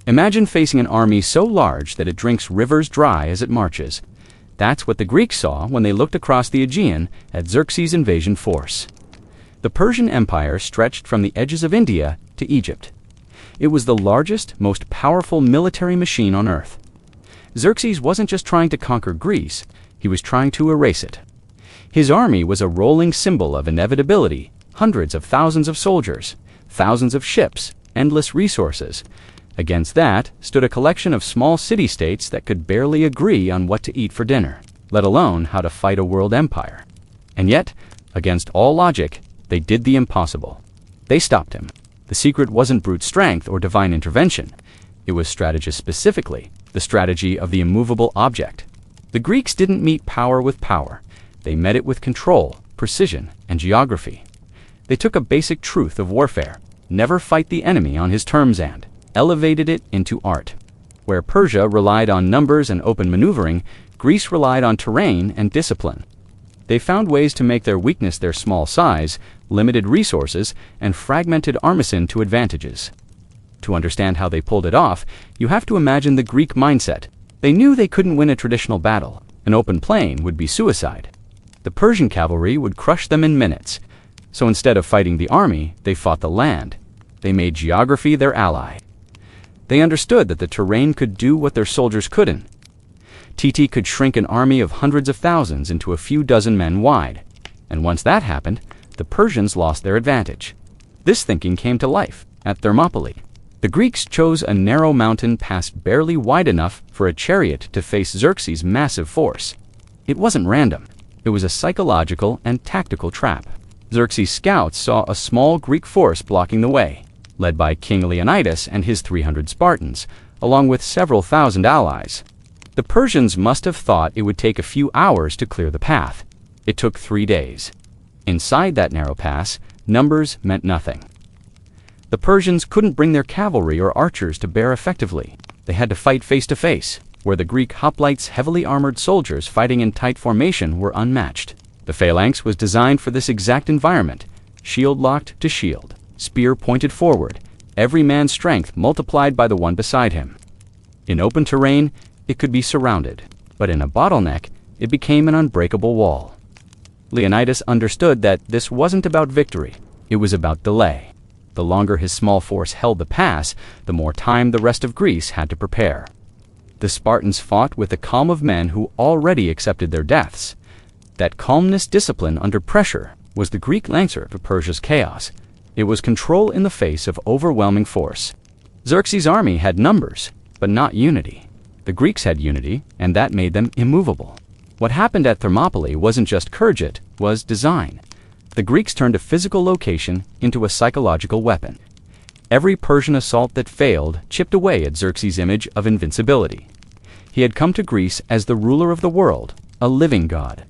Imagine facing an army so large that it drinks rivers dry as it marches. That's what the Greeks saw when they looked across the Aegean at Xerxes' invasion force. The Persian Empire stretched from the edges of India to Egypt. It was the largest, most powerful military machine on earth. Xerxes wasn't just trying to conquer Greece, he was trying to erase it. His army was a rolling symbol of inevitability, hundreds of thousands of soldiers, thousands of ships, endless resources. Against that stood a collection of small city-states that could barely agree on what to eat for dinner, let alone how to fight a world empire. And yet, against all logic, they did the impossible. They stopped him. The secret wasn't brute strength or divine intervention. It was strategy specifically, the strategy of the immovable object. The Greeks didn't meet power with power. They met it with control, precision, and geography. They took a basic truth of warfare, never fight the enemy on his terms, and elevated it into art. Where Persia relied on numbers and open maneuvering, Greece relied on terrain and discipline. They found ways to make their weakness their small size, limited resources, and fragmented armament to advantages. To understand how they pulled it off, you have to imagine the Greek mindset. They knew they couldn't win a traditional battle. An open plain would be suicide. The Persian cavalry would crush them in minutes. So instead of fighting the army, they fought the land. They made geography their ally. They understood that the terrain could do what their soldiers couldn't. TT could shrink an army of hundreds of thousands into a few dozen men wide. And once that happened, the Persians lost their advantage. This thinking came to life at Thermopylae. The Greeks chose a narrow mountain pass barely wide enough for a chariot to face Xerxes' massive force. It wasn't random. It was a psychological and tactical trap. Xerxes' scouts saw a small Greek force blocking the way, led by King Leonidas and his 300 Spartans, along with several thousand allies. The Persians must have thought it would take a few hours to clear the path. It took 3 days. Inside that narrow pass, numbers meant nothing. The Persians couldn't bring their cavalry or archers to bear effectively. They had to fight face to face, where the Greek hoplites' heavily armored soldiers fighting in tight formation were unmatched. The phalanx was designed for this exact environment, shield locked to shield, spear pointed forward, every man's strength multiplied by the one beside him. In open terrain, it could be surrounded, but in a bottleneck, it became an unbreakable wall. Leonidas understood that this wasn't about victory, it was about delay. The longer his small force held the pass, the more time the rest of Greece had to prepare. The Spartans fought with the calm of men who already accepted their deaths. That calmness discipline under pressure was the Greek answer to Persia's chaos. It was control in the face of overwhelming force. Xerxes' army had numbers, but not unity. The Greeks had unity, and that made them immovable. What happened at Thermopylae wasn't just courage, it was design. The Greeks turned a physical location into a psychological weapon. Every Persian assault that failed chipped away at Xerxes' image of invincibility. He had come to Greece as the ruler of the world, a living god.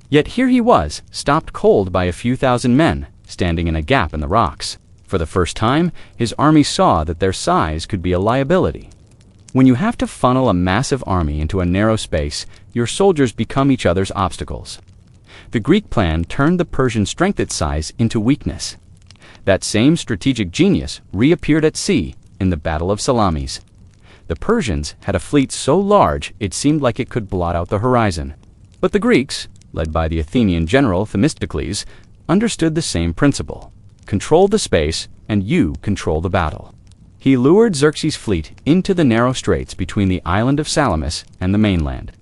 Yet here he was, stopped cold by a few thousand men, standing in a gap in the rocks. For the first time, his army saw that their size could be a liability. When you have to funnel a massive army into a narrow space, your soldiers become each other's obstacles. The Greek plan turned the Persian strength at size into weakness. That same strategic genius reappeared at sea in the Battle of Salamis. The Persians had a fleet so large it seemed like it could blot out the horizon. But the Greeks, led by the Athenian general Themistocles, understood the same principle. Control the space, and you control the battle. He lured Xerxes' fleet into the narrow straits between the island of Salamis and the mainland.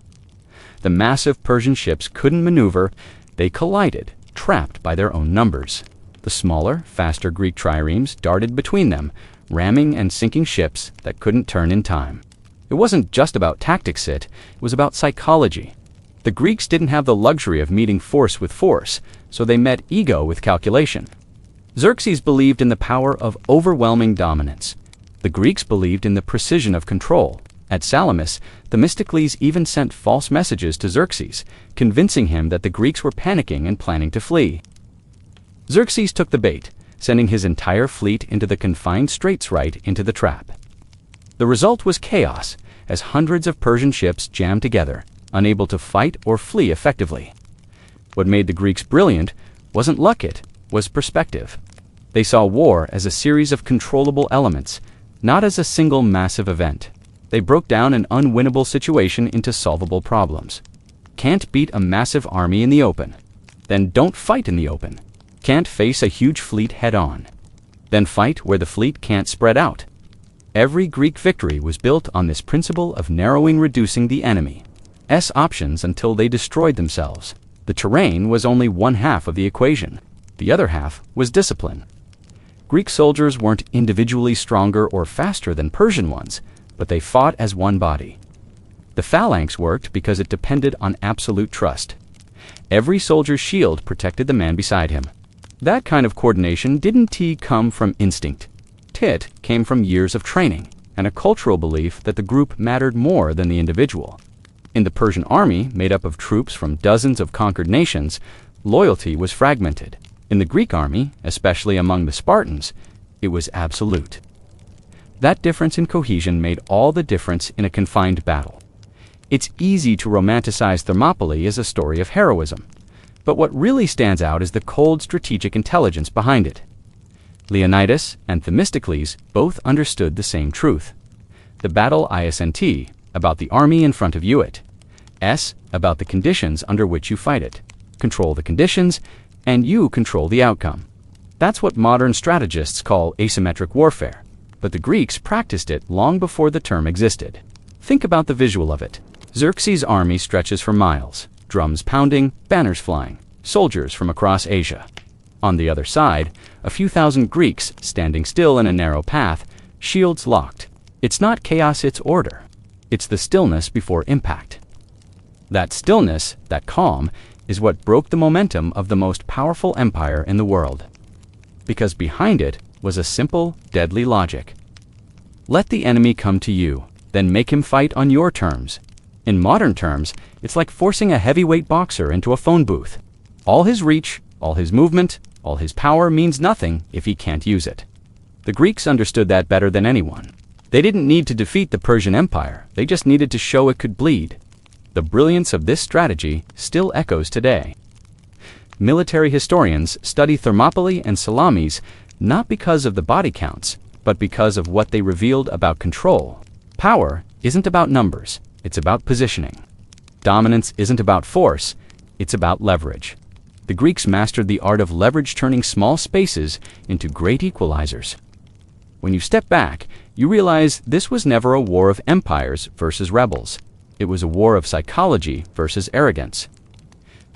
The massive Persian ships couldn't maneuver. They collided, trapped by their own numbers. The smaller, faster Greek triremes darted between them, ramming and sinking ships that couldn't turn in time. It wasn't just about tactics, it was about psychology. The Greeks didn't have the luxury of meeting force with force, so they met ego with calculation. Xerxes believed in the power of overwhelming dominance. The Greeks believed in the precision of control. At Salamis, Themistocles even sent false messages to Xerxes, convincing him that the Greeks were panicking and planning to flee. Xerxes took the bait, sending his entire fleet into the confined straits right into the trap. The result was chaos, as hundreds of Persian ships jammed together, unable to fight or flee effectively. What made the Greeks brilliant wasn't luck, it was perspective. They saw war as a series of controllable elements. not as a single massive event. They broke down an unwinnable situation into solvable problems. Can't beat a massive army in the open. Then don't fight in the open. Can't face a huge fleet head-on. Then fight where the fleet can't spread out. Every Greek victory was built on this principle of reducing the enemy's options until they destroyed themselves. The terrain was only one half of the equation. The other half was discipline. Greek soldiers weren't individually stronger or faster than Persian ones, but they fought as one body. The phalanx worked because it depended on absolute trust. Every soldier's shield protected the man beside him. That kind of coordination didn't come from instinct. It came from years of training and a cultural belief that the group mattered more than the individual. In the Persian army, made up of troops from dozens of conquered nations, loyalty was fragmented. In the Greek army, especially among the Spartans, it was absolute. That difference in cohesion made all the difference in a confined battle. It's easy to romanticize Thermopylae as a story of heroism, but what really stands out is the cold strategic intelligence behind it. Leonidas and Themistocles both understood the same truth. The battle isn't about the army in front of you, it's about the conditions under which you fight it. Control the conditions, and you control the outcome. That's what modern strategists call asymmetric warfare, but the Greeks practiced it long before the term existed. Think about the visual of it. Xerxes' army stretches for miles, drums pounding, banners flying, soldiers from across Asia. On the other side, a few thousand Greeks standing still in a narrow path, shields locked. It's not chaos, it's order. It's the stillness before impact. That stillness, that calm, is what broke the momentum of the most powerful empire in the world. Because behind it was a simple, deadly logic. Let the enemy come to you, then make him fight on your terms. In modern terms, it's like forcing a heavyweight boxer into a phone booth. All his reach, all his movement, all his power means nothing if he can't use it. The Greeks understood that better than anyone. They didn't need to defeat the Persian Empire, they just needed to show it could bleed. The brilliance of this strategy still echoes today. Military historians study Thermopylae and Salamis not because of the body counts, but because of what they revealed about control. Power isn't about numbers, it's about positioning. Dominance isn't about force, it's about leverage. The Greeks mastered the art of leverage, turning small spaces into great equalizers. When you step back, you realize this was never a war of empires versus rebels. It was a war of psychology versus arrogance.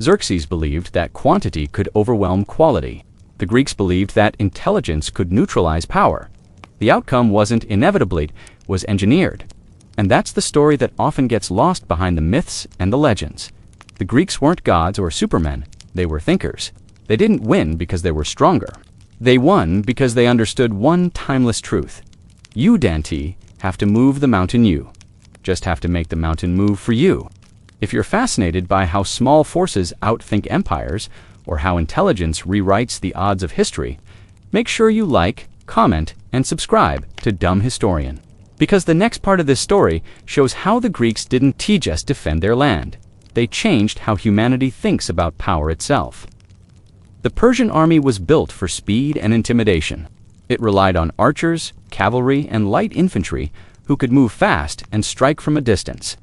Xerxes believed that quantity could overwhelm quality. The Greeks believed that intelligence could neutralize power. The outcome wasn't inevitably, was engineered. And that's the story that often gets lost behind the myths and the legends. The Greeks weren't gods or supermen, they were thinkers. They didn't win because they were stronger. They won because they understood one timeless truth. You, Dante, have to move the mountain you. Just have to make the mountain move for you. If you're fascinated by how small forces outthink empires, or how intelligence rewrites the odds of history, make sure you like, comment, and subscribe to Dumb Historian. Because the next part of this story shows how the Greeks didn't just defend their land. They changed how humanity thinks about power itself. The Persian army was built for speed and intimidation. It relied on archers, cavalry, and light infantry who could move fast and strike from a distance.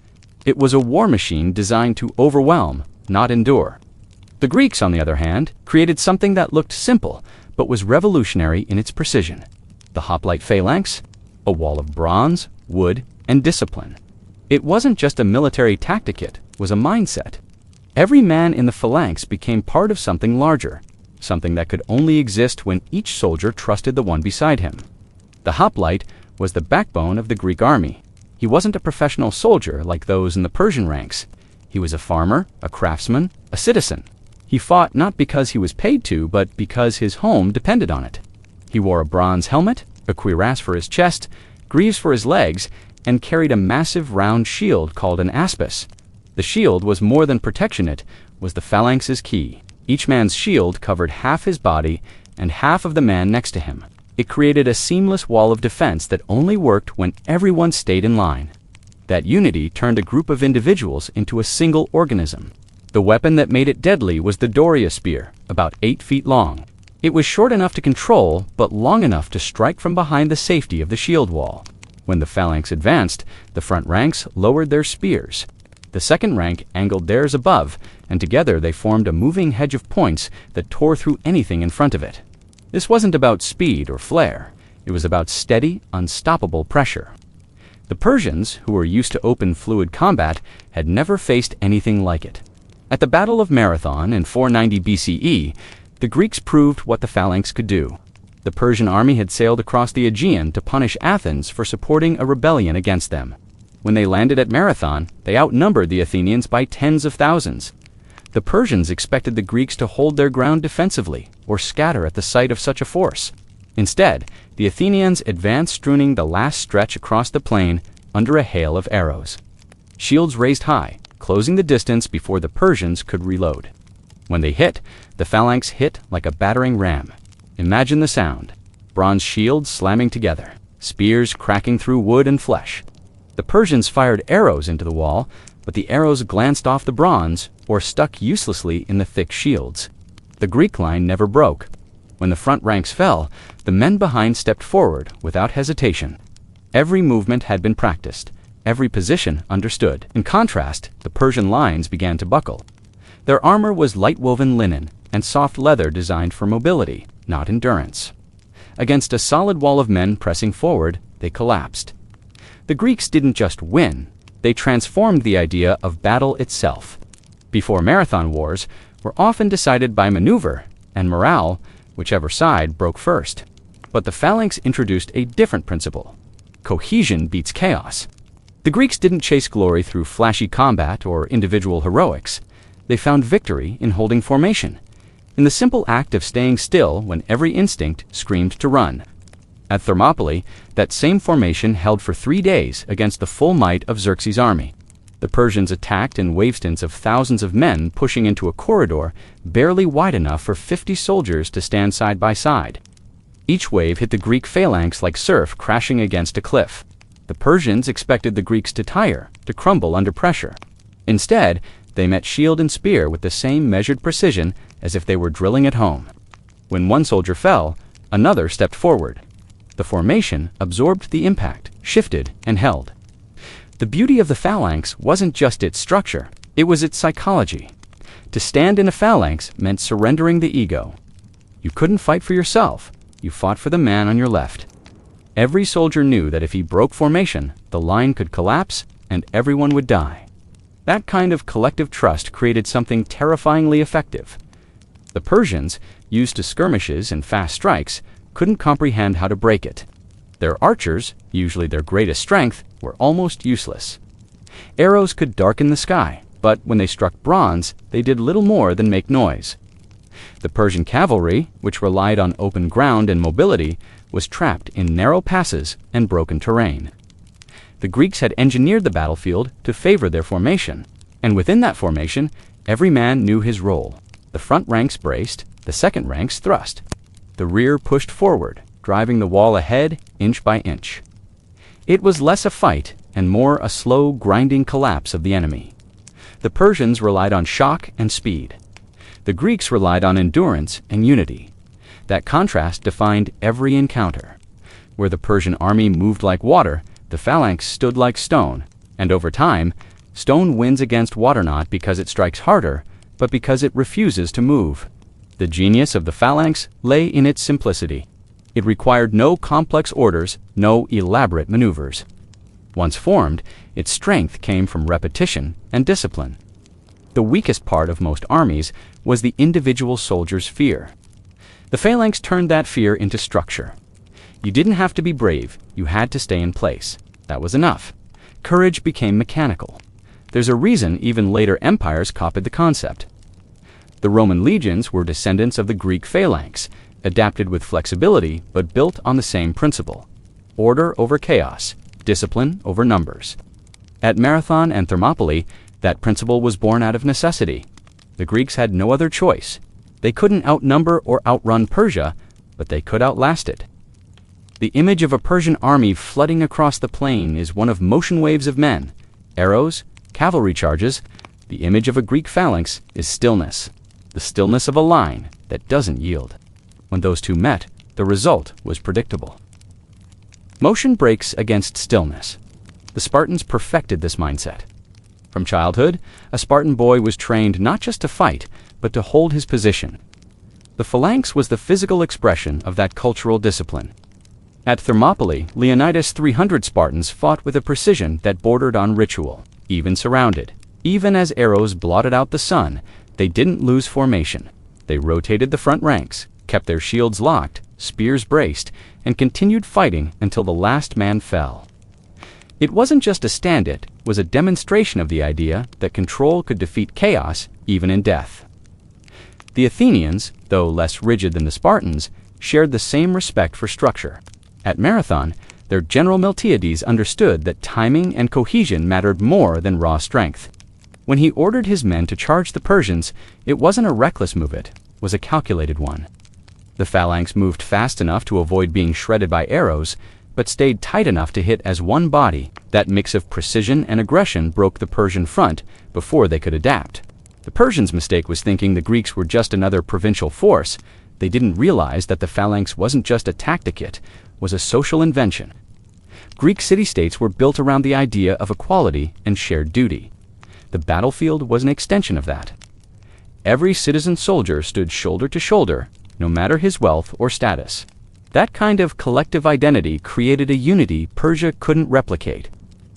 It was a war machine designed to overwhelm, not endure. The Greeks, on the other hand, created something that looked simple, but was revolutionary in its precision. The hoplite phalanx, a wall of bronze, wood, and discipline. It wasn't just a military tactic, it was a mindset. Every man in the phalanx became part of something larger, something that could only exist when each soldier trusted the one beside him. The hoplite was the backbone of the Greek army. He wasn't a professional soldier like those in the Persian ranks. He was a farmer, a craftsman, a citizen. He fought not because he was paid to, but because his home depended on it. He wore a bronze helmet, a cuirass for his chest, greaves for his legs, and carried a massive round shield called an aspis. The shield was more than protection, it was the phalanx's key. Each man's shield covered half his body and half of the man next to him. It created a seamless wall of defense that only worked when everyone stayed in line. That unity turned a group of individuals into a single organism. The weapon that made it deadly was the Doria spear, about 8 feet long. It was short enough to control, but long enough to strike from behind the safety of the shield wall. When the phalanx advanced, the front ranks lowered their spears. The second rank angled theirs above, and together they formed a moving hedge of points that tore through anything in front of it. This wasn't about speed or flair. It was about steady, unstoppable pressure. The Persians, who were used to open, fluid combat, had never faced anything like it. At the Battle of Marathon in 490 BCE, the Greeks proved what the phalanx could do. The Persian army had sailed across the Aegean to punish Athens for supporting a rebellion against them. When they landed at Marathon, they outnumbered the Athenians by tens of thousands. The Persians expected the Greeks to hold their ground defensively or scatter at the sight of such a force. Instead, the Athenians advanced, strewing the last stretch across the plain under a hail of arrows. Shields raised high, closing the distance before the Persians could reload. When they hit, the phalanx hit like a battering ram. Imagine the sound: bronze shields slamming together, spears cracking through wood and flesh. The Persians fired arrows into the wall, but the arrows glanced off the bronze or stuck uselessly in the thick shields. The Greek line never broke. When the front ranks fell, the men behind stepped forward without hesitation. Every movement had been practiced, every position understood. In contrast, the Persian lines began to buckle. Their armor was light-woven linen and soft leather designed for mobility, not endurance. Against a solid wall of men pressing forward, they collapsed. The Greeks didn't just win, they transformed the idea of battle itself. Before Marathon wars were often decided by maneuver and morale, whichever side broke first. But the phalanx introduced a different principle: cohesion beats chaos. The Greeks didn't chase glory through flashy combat or individual heroics. They found victory in holding formation, in the simple act of staying still when every instinct screamed to run. At Thermopylae, that same formation held for 3 days against the full might of Xerxes' army. The Persians attacked in wavestints of thousands of men pushing into a corridor barely wide enough for 50 soldiers to stand side by side. Each wave hit the Greek phalanx like surf crashing against a cliff. The Persians expected the Greeks to tire, to crumble under pressure. Instead, they met shield and spear with the same measured precision as if they were drilling at home. When one soldier fell, another stepped forward. The formation absorbed the impact, shifted, and held. The beauty of the phalanx wasn't just its structure, it was its psychology. To stand in a phalanx meant surrendering the ego. You couldn't fight for yourself, you fought for the man on your left. Every soldier knew that if he broke formation, the line could collapse and everyone would die. That kind of collective trust created something terrifyingly effective. The Persians, used to skirmishes and fast strikes, couldn't comprehend how to break it. Their archers, usually their greatest strength, were almost useless. Arrows could darken the sky, but when they struck bronze, they did little more than make noise. The Persian cavalry, which relied on open ground and mobility, was trapped in narrow passes and broken terrain. The Greeks had engineered the battlefield to favor their formation, and within that formation, every man knew his role. The front ranks braced, the second ranks thrust. The rear pushed forward, driving the wall ahead inch by inch. It was less a fight and more a slow, grinding collapse of the enemy. The Persians relied on shock and speed. The Greeks relied on endurance and unity. That contrast defined every encounter. Where the Persian army moved like water, the phalanx stood like stone, and over time, stone wins against water not because it strikes harder, but because it refuses to move. The genius of the phalanx lay in its simplicity. It required no complex orders, no elaborate maneuvers. Once formed, its strength came from repetition and discipline. The weakest part of most armies was the individual soldier's fear. The phalanx turned that fear into structure. You didn't have to be brave, you had to stay in place. That was enough. Courage became mechanical. There's a reason even later empires copied the concept. The Roman legions were descendants of the Greek phalanx, adapted with flexibility but built on the same principle: order over chaos, discipline over numbers. At Marathon and Thermopylae, that principle was born out of necessity. The Greeks had no other choice. They couldn't outnumber or outrun Persia, but they could outlast it. The image of a Persian army flooding across the plain is one of motion waves of men, arrows, cavalry charges. The image of a Greek phalanx is stillness, the stillness of a line that doesn't yield. When those two met, the result was predictable. Motion breaks against stillness. The Spartans perfected this mindset. From childhood, a Spartan boy was trained not just to fight, but to hold his position. The phalanx was the physical expression of that cultural discipline. At Thermopylae, Leonidas' 300 Spartans fought with a precision that bordered on ritual, even surrounded. Even as arrows blotted out the sun, they didn't lose formation. They rotated the front ranks, kept their shields locked, spears braced, and continued fighting until the last man fell. It wasn't just a stand-it, it was a demonstration of the idea that control could defeat chaos even in death. The Athenians, though less rigid than the Spartans, shared the same respect for structure. At Marathon, their general Miltiades understood that timing and cohesion mattered more than raw strength. When he ordered his men to charge the Persians, it wasn't a reckless movement, it was a calculated one. The phalanx moved fast enough to avoid being shredded by arrows, but stayed tight enough to hit as one body. That mix of precision and aggression broke the Persian front before they could adapt. The Persians' mistake was thinking the Greeks were just another provincial force. They didn't realize that the phalanx wasn't just a tactic, it was a social invention. Greek city-states were built around the idea of equality and shared duty. The battlefield was an extension of that. Every citizen soldier stood shoulder to shoulder, no matter his wealth or status. That kind of collective identity created a unity Persia couldn't replicate.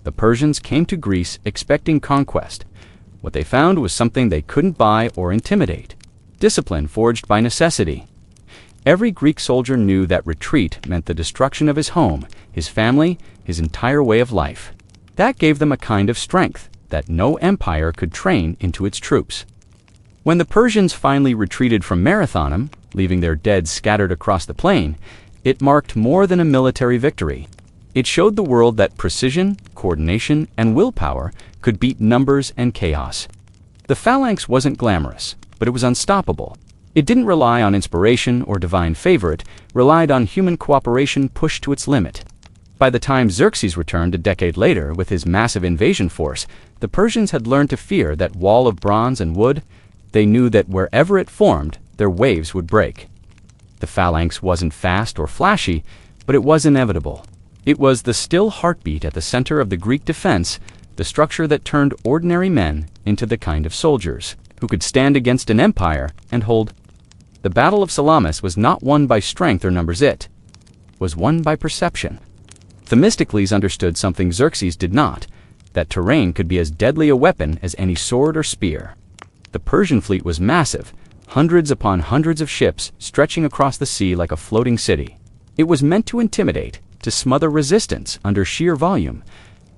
The Persians came to Greece expecting conquest. What they found was something they couldn't buy or intimidate: discipline forged by necessity. Every Greek soldier knew that retreat meant the destruction of his home, his family, his entire way of life. That gave them a kind of strength that no empire could train into its troops. When the Persians finally retreated from Marathonum, leaving their dead scattered across the plain, it marked more than a military victory. It showed the world that precision, coordination, and willpower could beat numbers and chaos. The phalanx wasn't glamorous, but it was unstoppable. It didn't rely on inspiration or divine favor, it relied on human cooperation pushed to its limit. By the time Xerxes returned a decade later with his massive invasion force, the Persians had learned to fear that wall of bronze and wood. They knew that wherever it formed, their waves would break. The phalanx wasn't fast or flashy, but it was inevitable. It was the still heartbeat at the center of the Greek defense, the structure that turned ordinary men into the kind of soldiers who could stand against an empire and hold. The Battle of Salamis was not won by strength or numbers, it was won by perception. Themistocles understood something Xerxes did not, that terrain could be as deadly a weapon as any sword or spear. The Persian fleet was massive, hundreds upon hundreds of ships stretching across the sea like a floating city. It was meant to intimidate, to smother resistance under sheer volume,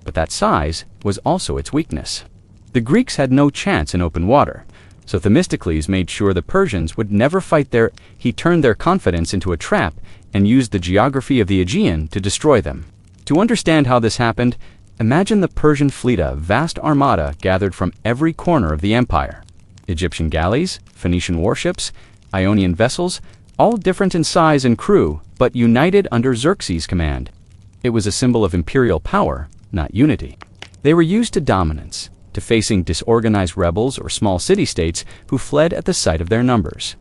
but that size was also its weakness. The Greeks had no chance in open water, so Themistocles made sure the Persians would never fight there. He turned their confidence into a trap and used the geography of the Aegean to destroy them. To understand how this happened, imagine the Persian fleet, a vast armada gathered from every corner of the empire. Egyptian galleys, Phoenician warships, Ionian vessels, all different in size and crew, but united under Xerxes' command. It was a symbol of imperial power, not unity. They were used to dominance, to facing disorganized rebels or small city-states who fled at the sight of their numbers.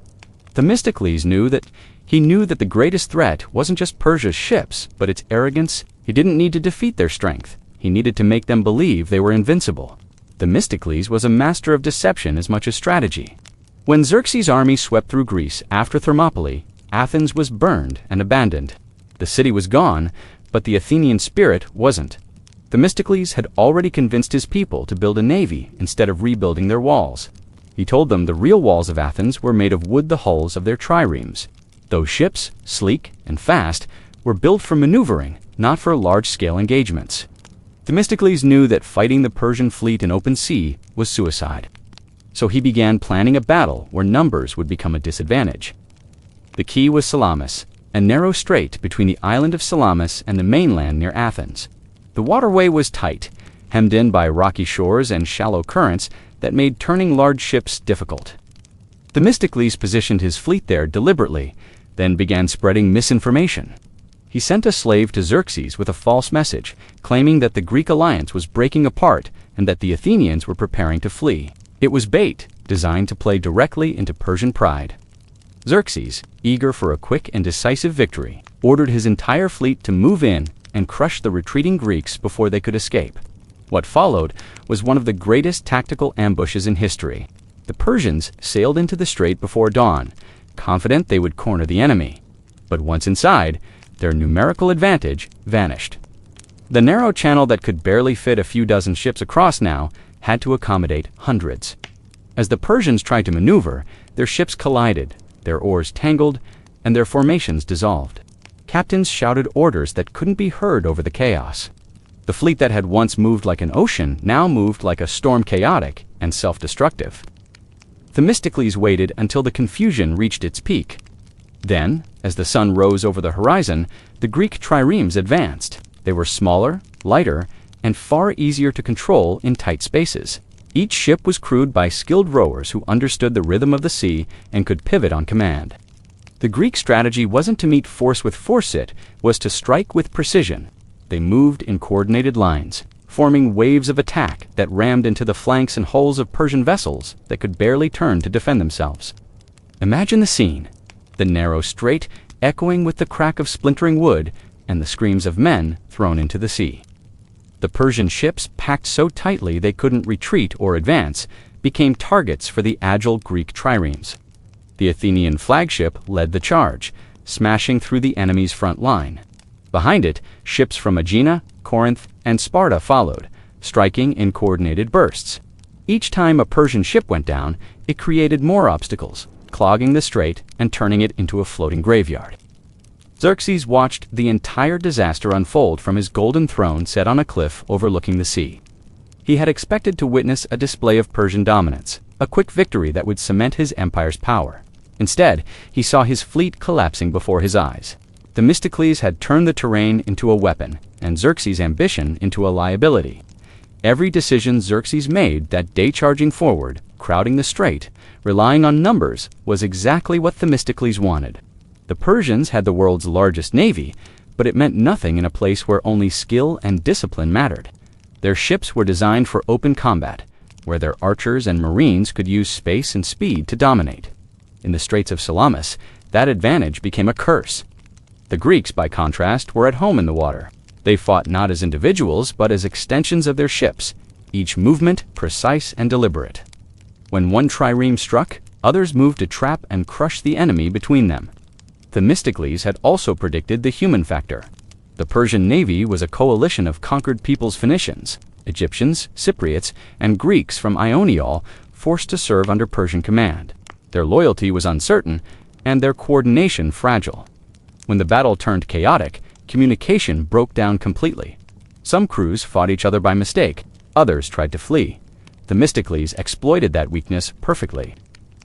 Themistocles knew that the greatest threat wasn't just Persia's ships, but its arrogance. He didn't need to defeat their strength. He needed to make them believe they were invincible. Themistocles was a master of deception as much as strategy. When Xerxes' army swept through Greece after Thermopylae, Athens was burned and abandoned. The city was gone, but the Athenian spirit wasn't. Themistocles had already convinced his people to build a navy instead of rebuilding their walls. He told them the real walls of Athens were made of wood, the hulls of their triremes. Those ships, sleek and fast, were built for maneuvering, not for large-scale engagements. Themistocles knew that fighting the Persian fleet in open sea was suicide. So he began planning a battle where numbers would become a disadvantage. The key was Salamis, a narrow strait between the island of Salamis and the mainland near Athens. The waterway was tight, hemmed in by rocky shores and shallow currents that made turning large ships difficult. Themistocles positioned his fleet there deliberately, then began spreading misinformation. He sent a slave to Xerxes with a false message, claiming that the Greek alliance was breaking apart and that the Athenians were preparing to flee. It was bait, designed to play directly into Persian pride. Xerxes, eager for a quick and decisive victory, ordered his entire fleet to move in and crush the retreating Greeks before they could escape. What followed was one of the greatest tactical ambushes in history. The Persians sailed into the strait before dawn, confident they would corner the enemy. But once inside, their numerical advantage vanished. The narrow channel that could barely fit a few dozen ships across now had to accommodate hundreds. As the Persians tried to maneuver, their ships collided, their oars tangled, and their formations dissolved. Captains shouted orders that couldn't be heard over the chaos. The fleet that had once moved like an ocean now moved like a storm, chaotic and self-destructive. Themistocles waited until the confusion reached its peak. Then, as the sun rose over the horizon, the Greek triremes advanced. They were smaller, lighter, and far easier to control in tight spaces. Each ship was crewed by skilled rowers who understood the rhythm of the sea and could pivot on command. The Greek strategy wasn't to meet force with force, it was to strike with precision. They moved in coordinated lines, forming waves of attack that rammed into the flanks and hulls of Persian vessels that could barely turn to defend themselves. Imagine the scene, the narrow strait echoing with the crack of splintering wood and the screams of men thrown into the sea. The Persian ships, packed so tightly they couldn't retreat or advance, became targets for the agile Greek triremes. The Athenian flagship led the charge, smashing through the enemy's front line. Behind it, ships from Aegina, Corinth, and Sparta followed, striking in coordinated bursts. Each time a Persian ship went down, it created more obstacles, clogging the strait and turning it into a floating graveyard. Xerxes watched the entire disaster unfold from his golden throne set on a cliff overlooking the sea. He had expected to witness a display of Persian dominance, a quick victory that would cement his empire's power. Instead, he saw his fleet collapsing before his eyes. Themistocles had turned the terrain into a weapon, and Xerxes' ambition into a liability. Every decision Xerxes made that day, charging forward, crowding the strait, relying on numbers, was exactly what Themistocles wanted. The Persians had the world's largest navy, but it meant nothing in a place where only skill and discipline mattered. Their ships were designed for open combat, where their archers and marines could use space and speed to dominate. In the Straits of Salamis, that advantage became a curse. The Greeks, by contrast, were at home in the water. They fought not as individuals, but as extensions of their ships, each movement precise and deliberate. When one trireme struck, others moved to trap and crush the enemy between them. Themistocles had also predicted the human factor. The Persian navy was a coalition of conquered peoples: Phoenicians, Egyptians, Cypriots, and Greeks from Ionia, all forced to serve under Persian command. Their loyalty was uncertain, and their coordination fragile. When the battle turned chaotic, communication broke down completely. Some crews fought each other by mistake, others tried to flee. Themistocles exploited that weakness perfectly.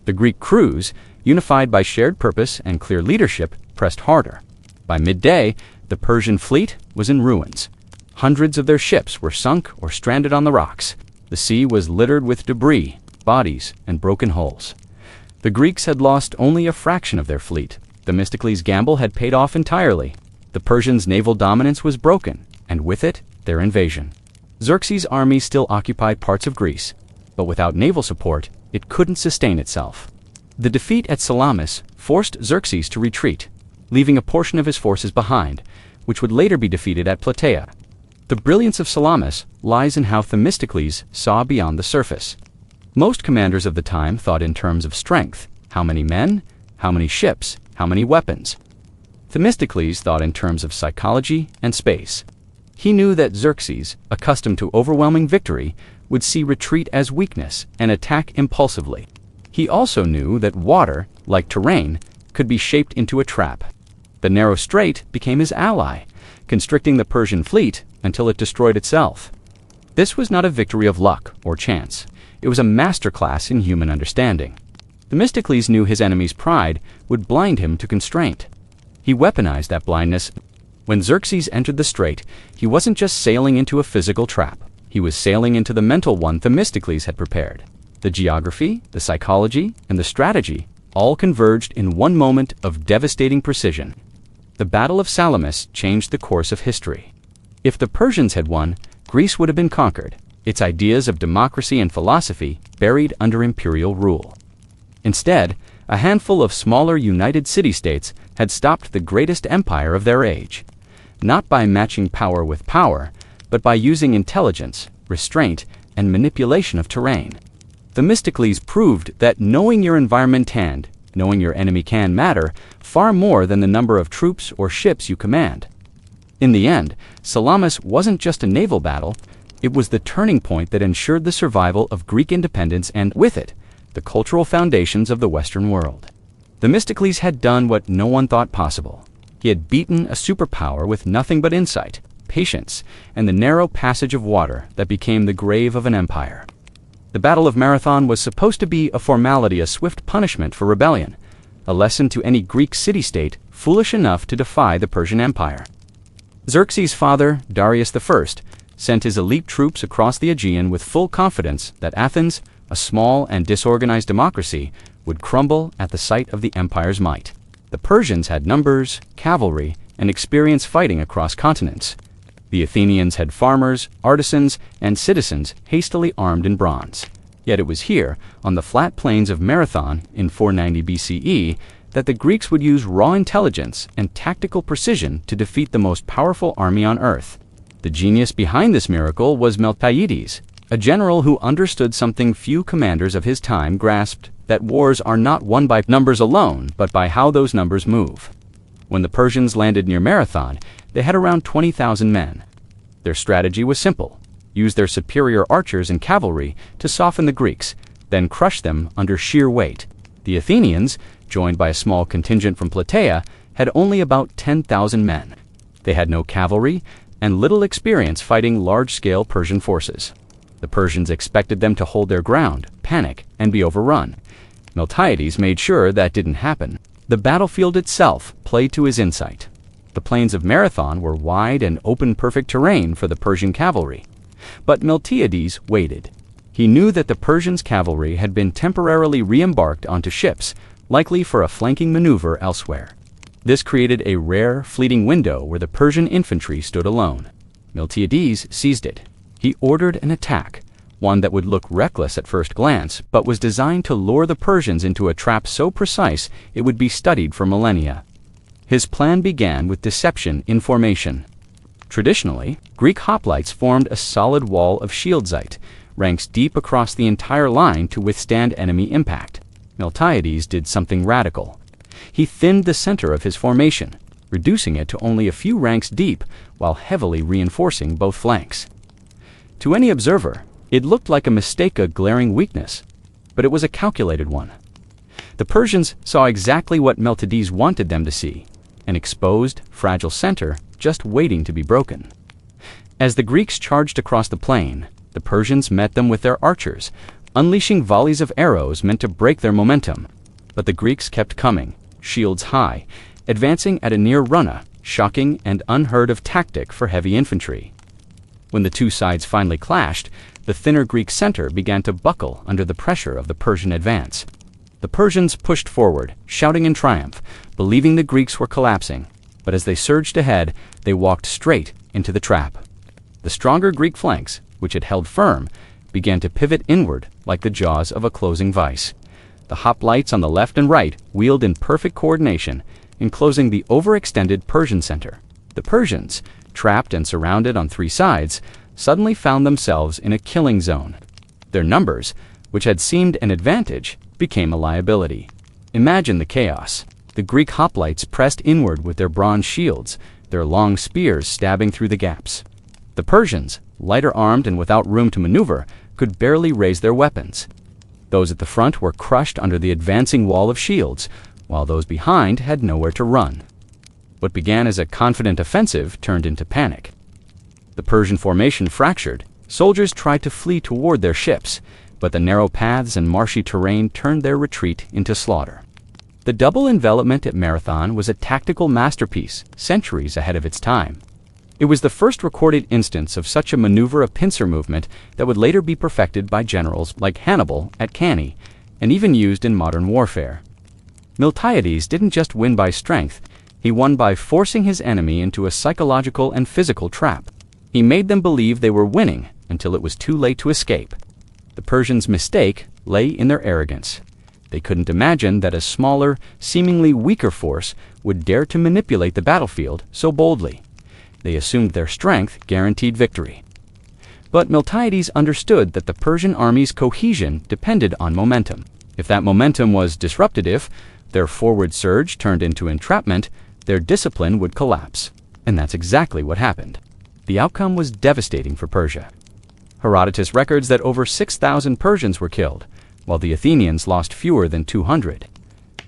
The Greek crews, unified by shared purpose and clear leadership, pressed harder. By midday, the Persian fleet was in ruins. Hundreds of their ships were sunk or stranded on the rocks. The sea was littered with debris, bodies, and broken hulls. The Greeks had lost only a fraction of their fleet. Themistocles' gamble had paid off entirely. The Persians' naval dominance was broken, and with it, their invasion. Xerxes' army still occupied parts of Greece, but without naval support, it couldn't sustain itself. The defeat at Salamis forced Xerxes to retreat, leaving a portion of his forces behind, which would later be defeated at Plataea. The brilliance of Salamis lies in how Themistocles saw beyond the surface. Most commanders of the time thought in terms of strength: how many men, how many ships, how many weapons. Themistocles thought in terms of psychology and space. He knew that Xerxes, accustomed to overwhelming victory, would see retreat as weakness and attack impulsively. He also knew that water, like terrain, could be shaped into a trap. The narrow strait became his ally, constricting the Persian fleet until it destroyed itself. This was not a victory of luck or chance. It was a masterclass in human understanding. Themistocles knew his enemy's pride would blind him to constraint. He weaponized that blindness. When Xerxes entered the strait, he wasn't just sailing into a physical trap. He was sailing into the mental one Themistocles had prepared. The geography, the psychology, and the strategy all converged in one moment of devastating precision. The Battle of Salamis changed the course of history. If the Persians had won, Greece would have been conquered, its ideas of democracy and philosophy buried under imperial rule. Instead, A handful of smaller united city-states had stopped the greatest empire of their age, not by matching power with power, but by using intelligence, restraint, and manipulation of terrain. Themistocles proved that knowing your environment and knowing your enemy can matter far more than the number of troops or ships you command. In the end, Salamis wasn't just a naval battle, it was the turning point that ensured the survival of Greek independence and, with it, the cultural foundations of the Western world. Themistocles had done what no one thought possible. He had beaten a superpower with nothing but insight, patience, and the narrow passage of water that became the grave of an empire. The Battle of Marathon was supposed to be a formality, a swift punishment for rebellion, a lesson to any Greek city-state foolish enough to defy the Persian Empire. Xerxes' father, Darius I, sent his elite troops across the Aegean with full confidence that Athens, a small and disorganized democracy, would crumble at the sight of the empire's might. The Persians had numbers, cavalry, and experience fighting across continents. The Athenians had farmers, artisans, and citizens hastily armed in bronze. Yet it was here, on the flat plains of Marathon in 490 BCE, that the Greeks would use raw intelligence and tactical precision to defeat the most powerful army on earth. The genius behind this miracle was Miltiades, a general who understood something few commanders of his time grasped, that wars are not won by numbers alone, but by how those numbers move. When the Persians landed near Marathon, they had around 20,000 men. Their strategy was simple: use their superior archers and cavalry to soften the Greeks, then crush them under sheer weight. The Athenians, joined by a small contingent from Plataea, had only about 10,000 men. They had no cavalry and little experience fighting large-scale Persian forces. The Persians expected them to hold their ground, panic, and be overrun. Miltiades made sure that didn't happen. The battlefield itself played to his insight. The plains of Marathon were wide and open, perfect terrain for the Persian cavalry. But Miltiades waited. He knew that the Persians' cavalry had been temporarily re-embarked onto ships, likely for a flanking maneuver elsewhere. This created a rare, fleeting window where the Persian infantry stood alone. Miltiades seized it. He ordered an attack, one that would look reckless at first glance, but was designed to lure the Persians into a trap so precise it would be studied for millennia. His plan began with deception in formation. Traditionally, Greek hoplites formed a solid wall of shieldsite, ranks deep across the entire line to withstand enemy impact. Miltiades did something radical. He thinned the center of his formation, reducing it to only a few ranks deep while heavily reinforcing both flanks. To any observer, it looked like a mistake, a glaring weakness, but it was a calculated one. The Persians saw exactly what Miltiades wanted them to see: an exposed, fragile center just waiting to be broken. As the Greeks charged across the plain, the Persians met them with their archers, unleashing volleys of arrows meant to break their momentum. But the Greeks kept coming, shields high, advancing at a near run, shocking and unheard of tactic for heavy infantry. When the two sides finally clashed, the thinner Greek center began to buckle under the pressure of the Persian advance. The Persians pushed forward, shouting in triumph, believing the Greeks were collapsing, but as they surged ahead, they walked straight into the trap. The stronger Greek flanks, which had held firm, began to pivot inward like the jaws of a closing vise. The hoplites on the left and right wheeled in perfect coordination, enclosing the overextended Persian center. The Persians, trapped and surrounded on three sides, suddenly found themselves in a killing zone. Their numbers, which had seemed an advantage, became a liability. Imagine the chaos. The Greek hoplites pressed inward with their bronze shields, their long spears stabbing through the gaps. The Persians, lighter armed and without room to maneuver, could barely raise their weapons. Those at the front were crushed under the advancing wall of shields, while those behind had nowhere to run. What began as a confident offensive turned into panic. The Persian formation fractured. Soldiers tried to flee toward their ships, but the narrow paths and marshy terrain turned their retreat into slaughter. The double envelopment at Marathon was a tactical masterpiece, centuries ahead of its time. It was the first recorded instance of such a maneuver of pincer movement that would later be perfected by generals like Hannibal at Cannae, and even used in modern warfare. Miltiades didn't just win by strength, he won by forcing his enemy into a psychological and physical trap. He made them believe they were winning until it was too late to escape. The Persians' mistake lay in their arrogance. They couldn't imagine that a smaller, seemingly weaker force would dare to manipulate the battlefield so boldly. They assumed their strength guaranteed victory. But Miltiades understood that the Persian army's cohesion depended on momentum. If that momentum was disruptive, their forward surge turned into entrapment, their discipline would collapse. And that's exactly what happened. The outcome was devastating for Persia. Herodotus records that over 6,000 Persians were killed, while the Athenians lost fewer than 200.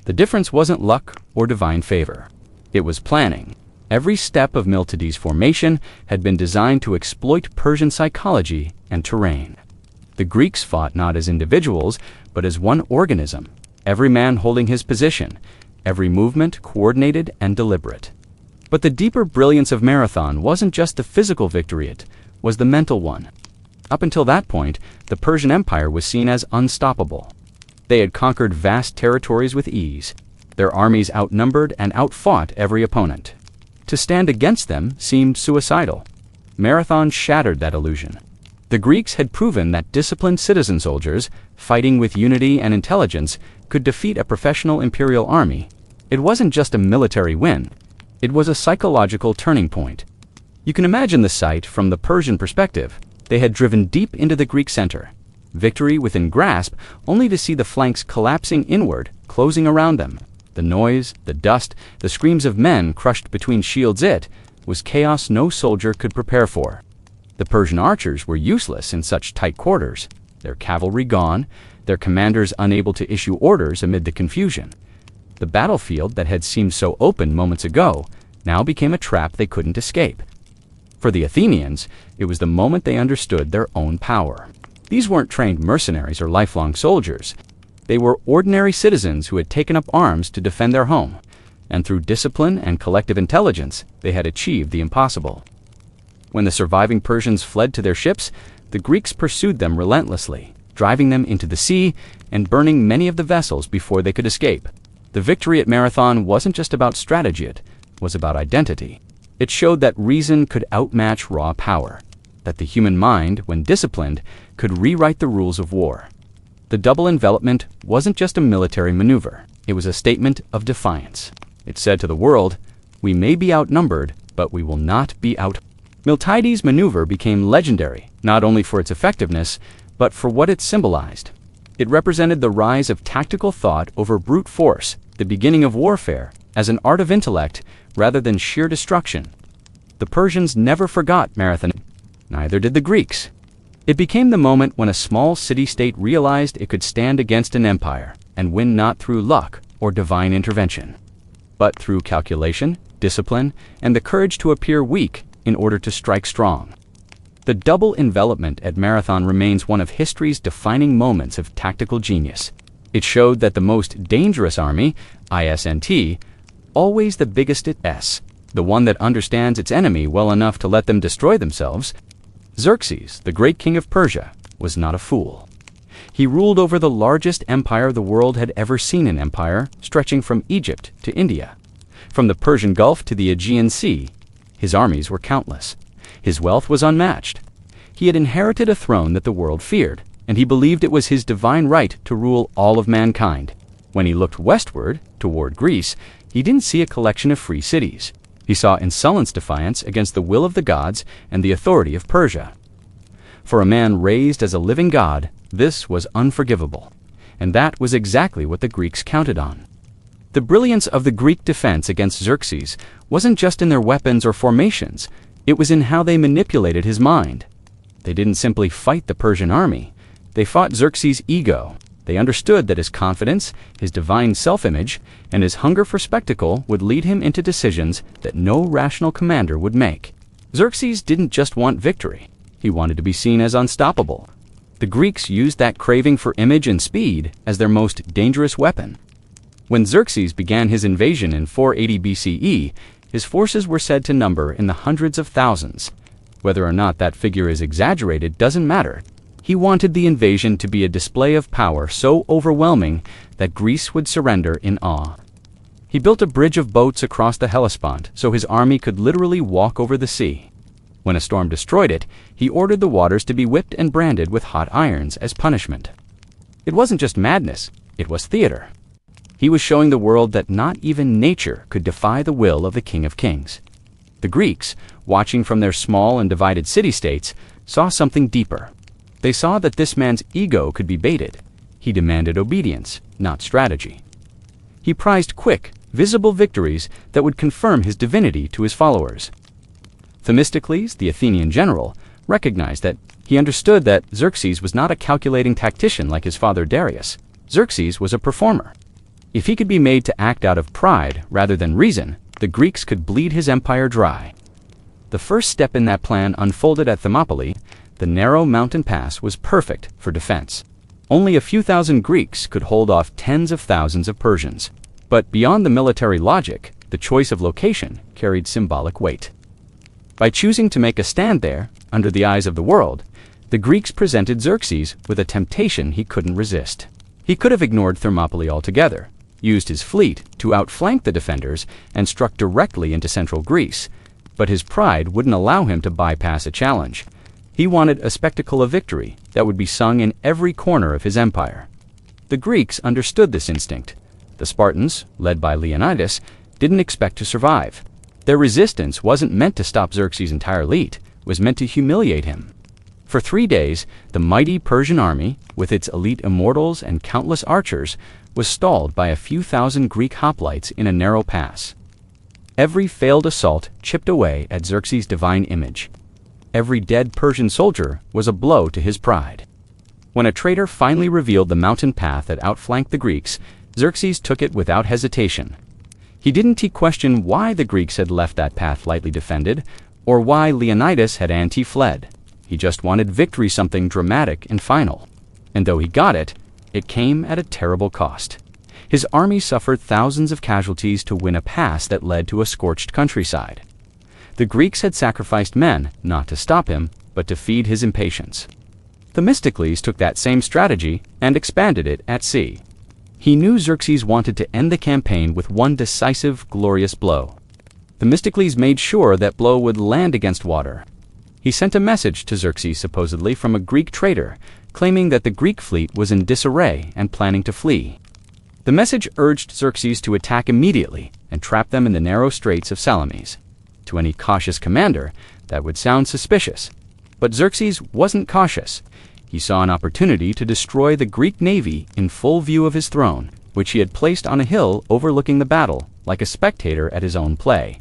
The difference wasn't luck or divine favor. It was planning. Every step of Miltiades' formation had been designed to exploit Persian psychology and terrain. The Greeks fought not as individuals, but as one organism, every man holding his position, every movement coordinated and deliberate. But the deeper brilliance of Marathon wasn't just the physical victory, it was the mental one. Up until that point, the Persian Empire was seen as unstoppable. They had conquered vast territories with ease. Their armies outnumbered and outfought every opponent. To stand against them seemed suicidal. Marathon shattered that illusion. The Greeks had proven that disciplined citizen soldiers, fighting with unity and intelligence, could defeat a professional imperial army. It wasn't just a military win. It was a psychological turning point. You can imagine the sight from the Persian perspective. They had driven deep into the Greek center. Victory within grasp, only to see the flanks collapsing inward, closing around them. The noise, the dust, the screams of men crushed between shields, it was chaos no soldier could prepare for. The Persian archers were useless in such tight quarters, their cavalry gone, their commanders unable to issue orders amid the confusion. The battlefield that had seemed so open moments ago now became a trap they couldn't escape. For the Athenians, it was the moment they understood their own power. These weren't trained mercenaries or lifelong soldiers. They were ordinary citizens who had taken up arms to defend their home, and through discipline and collective intelligence, they had achieved the impossible. When the surviving Persians fled to their ships, the Greeks pursued them relentlessly, driving them into the sea and burning many of the vessels before they could escape. The victory at Marathon wasn't just about strategy, it was about identity. It showed that reason could outmatch raw power, that the human mind, when disciplined, could rewrite the rules of war. The double envelopment wasn't just a military maneuver. It was a statement of defiance. It said to the world, "We may be outnumbered, but we will not be out." Miltiades' maneuver became legendary, not only for its effectiveness, but for what it symbolized. It represented the rise of tactical thought over brute force, the beginning of warfare, as an art of intellect rather than sheer destruction. The Persians never forgot Marathon. Neither did the Greeks. It became the moment when a small city-state realized it could stand against an empire and win not through luck or divine intervention, but through calculation, discipline, and the courage to appear weak in order to strike strong. The double envelopment at Marathon remains one of history's defining moments of tactical genius. It showed that the most dangerous army, ISNT, always the biggest at S, the one that understands its enemy well enough to let them destroy themselves. Xerxes, the great king of Persia, was not a fool. He ruled over the largest empire the world had ever seen, an empire stretching from Egypt to India. From the Persian Gulf to the Aegean Sea, his armies were countless. His wealth was unmatched. He had inherited a throne that the world feared, and he believed it was his divine right to rule all of mankind. When he looked westward, toward Greece, he didn't see a collection of free cities. He saw insolent defiance against the will of the gods and the authority of Persia. For a man raised as a living god, this was unforgivable. And that was exactly what the Greeks counted on. The brilliance of the Greek defense against Xerxes wasn't just in their weapons or formations, it was in how they manipulated his mind. They didn't simply fight the Persian army, they fought Xerxes' ego. They understood that his confidence, his divine self-image, and his hunger for spectacle would lead him into decisions that no rational commander would make. Xerxes didn't just want victory, he wanted to be seen as unstoppable. The Greeks used that craving for image and speed as their most dangerous weapon. When Xerxes began his invasion in 480 BCE, his forces were said to number in the hundreds of thousands. Whether or not that figure is exaggerated doesn't matter. He wanted the invasion to be a display of power so overwhelming that Greece would surrender in awe. He built a bridge of boats across the Hellespont so his army could literally walk over the sea. When a storm destroyed it, he ordered the waters to be whipped and branded with hot irons as punishment. It wasn't just madness, It was theater. He was showing the world that not even nature could defy the will of the King of Kings. The Greeks, watching from their small and divided city-states, saw something deeper. They saw that this man's ego could be baited. He demanded obedience, not strategy. He prized quick, visible victories that would confirm his divinity to his followers. Themistocles, the Athenian general, recognized that he understood that Xerxes was not a calculating tactician like his father Darius. Xerxes was a performer. If he could be made to act out of pride rather than reason, the Greeks could bleed his empire dry. The first step in that plan unfolded at Thermopylae. The narrow mountain pass was perfect for defense. Only a few thousand Greeks could hold off tens of thousands of Persians. But beyond the military logic, the choice of location carried symbolic weight. By choosing to make a stand there, under the eyes of the world, the Greeks presented Xerxes with a temptation he couldn't resist. He could have ignored Thermopylae altogether, used his fleet to outflank the defenders, and struck directly into central Greece, but his pride wouldn't allow him to bypass a challenge. He wanted a spectacle of victory that would be sung in every corner of his empire. The Greeks understood this instinct. The Spartans, led by Leonidas, didn't expect to survive. Their resistance wasn't meant to stop Xerxes' entire fleet, it was meant to humiliate him. For 3 days, the mighty Persian army, with its elite immortals and countless archers, was stalled by a few thousand Greek hoplites in a narrow pass. Every failed assault chipped away at Xerxes' divine image. Every dead Persian soldier was a blow to his pride. When a traitor finally revealed the mountain path that outflanked the Greeks, Xerxes took it without hesitation. He didn't question why the Greeks had left that path lightly defended, or why Leonidas had anti-fled. He just wanted victory, something dramatic and final. And though he got it, it came at a terrible cost. His army suffered thousands of casualties to win a pass that led to a scorched countryside. The Greeks had sacrificed men, not to stop him, but to feed his impatience. Themistocles took that same strategy and expanded it at sea. He knew Xerxes wanted to end the campaign with one decisive, glorious blow. Themistocles made sure that blow would land against water. He sent a message to Xerxes, supposedly from a Greek trader, claiming that the Greek fleet was in disarray and planning to flee. The message urged Xerxes to attack immediately and trap them in the narrow straits of Salamis. To any cautious commander, that would sound suspicious. But Xerxes wasn't cautious. He saw an opportunity to destroy the Greek navy in full view of his throne, which he had placed on a hill overlooking the battle, like a spectator at his own play.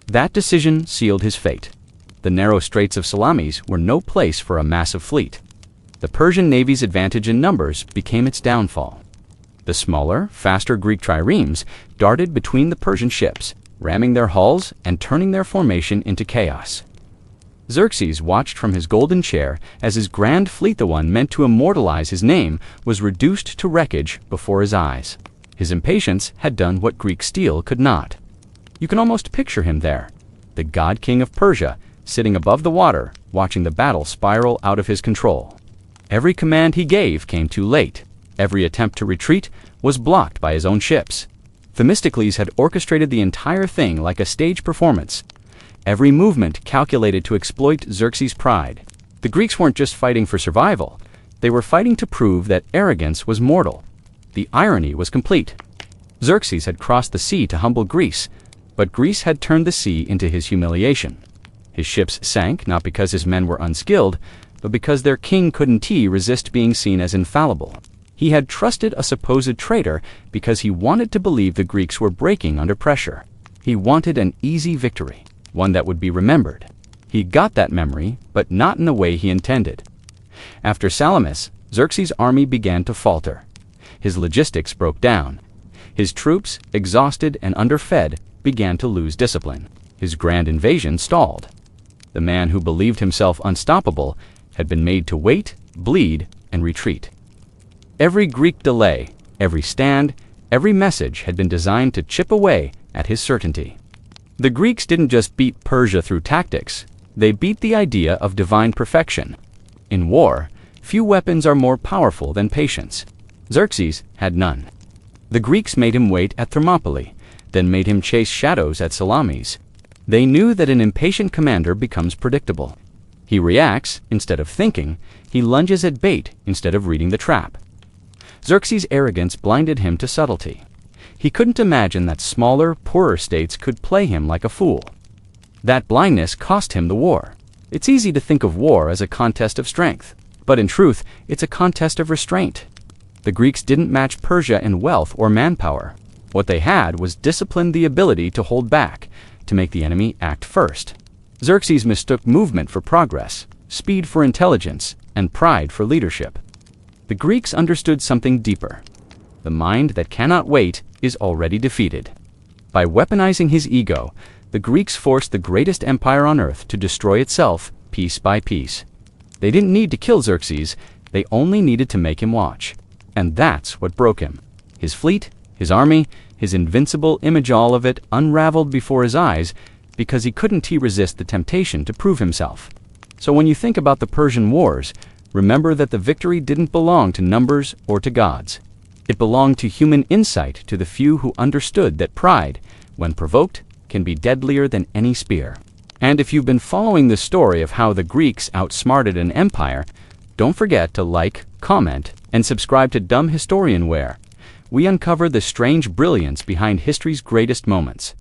That decision sealed his fate. The narrow straits of Salamis were no place for a massive fleet. The Persian navy's advantage in numbers became its downfall. The smaller, faster Greek triremes darted between the Persian ships, ramming their hulls and turning their formation into chaos. Xerxes watched from his golden chair as his grand fleet, the one meant to immortalize his name, was reduced to wreckage before his eyes. His impatience had done what Greek steel could not. You can almost picture him there, the god-king of Persia, sitting above the water, watching the battle spiral out of his control. Every command he gave came too late. Every attempt to retreat was blocked by his own ships. Themistocles had orchestrated the entire thing like a stage performance. Every movement calculated to exploit Xerxes' pride. The Greeks weren't just fighting for survival. They were fighting to prove that arrogance was mortal. The irony was complete. Xerxes had crossed the sea to humble Greece, but Greece had turned the sea into his humiliation. His ships sank not because his men were unskilled, but because their king couldn't resist being seen as infallible. He had trusted a supposed traitor because he wanted to believe the Greeks were breaking under pressure. He wanted an easy victory, one that would be remembered. He got that memory, but not in the way he intended. After Salamis, Xerxes' army began to falter. His logistics broke down. His troops, exhausted and underfed, began to lose discipline. His grand invasion stalled. The man who believed himself unstoppable had been made to wait, bleed, and retreat. Every Greek delay, every stand, every message had been designed to chip away at his certainty. The Greeks didn't just beat Persia through tactics, they beat the idea of divine perfection. In war, few weapons are more powerful than patience. Xerxes had none. The Greeks made him wait at Thermopylae, then made him chase shadows at Salamis. They knew that an impatient commander becomes predictable. He reacts instead of thinking, he lunges at bait instead of reading the trap. Xerxes' arrogance blinded him to subtlety. He couldn't imagine that smaller, poorer states could play him like a fool. That blindness cost him the war. It's easy to think of war as a contest of strength, but in truth, it's a contest of restraint. The Greeks didn't match Persia in wealth or manpower. What they had was discipline, the ability to hold back, to make the enemy act first. Xerxes mistook movement for progress, speed for intelligence, and pride for leadership. The Greeks understood something deeper. The mind that cannot wait is already defeated. By weaponizing his ego, the Greeks forced the greatest empire on earth to destroy itself piece by piece. They didn't need to kill Xerxes, they only needed to make him watch. And that's what broke him. His fleet, his army, his invincible image, all of it unraveled before his eyes because he couldn't resist the temptation to prove himself. So when you think about the Persian Wars, remember that the victory didn't belong to numbers or to gods. It belonged to human insight, to the few who understood that pride, when provoked, can be deadlier than any spear. And if you've been following the story of how the Greeks outsmarted an empire, don't forget to like, comment, and subscribe to Dumb Historian, where we uncover the strange brilliance behind history's greatest moments.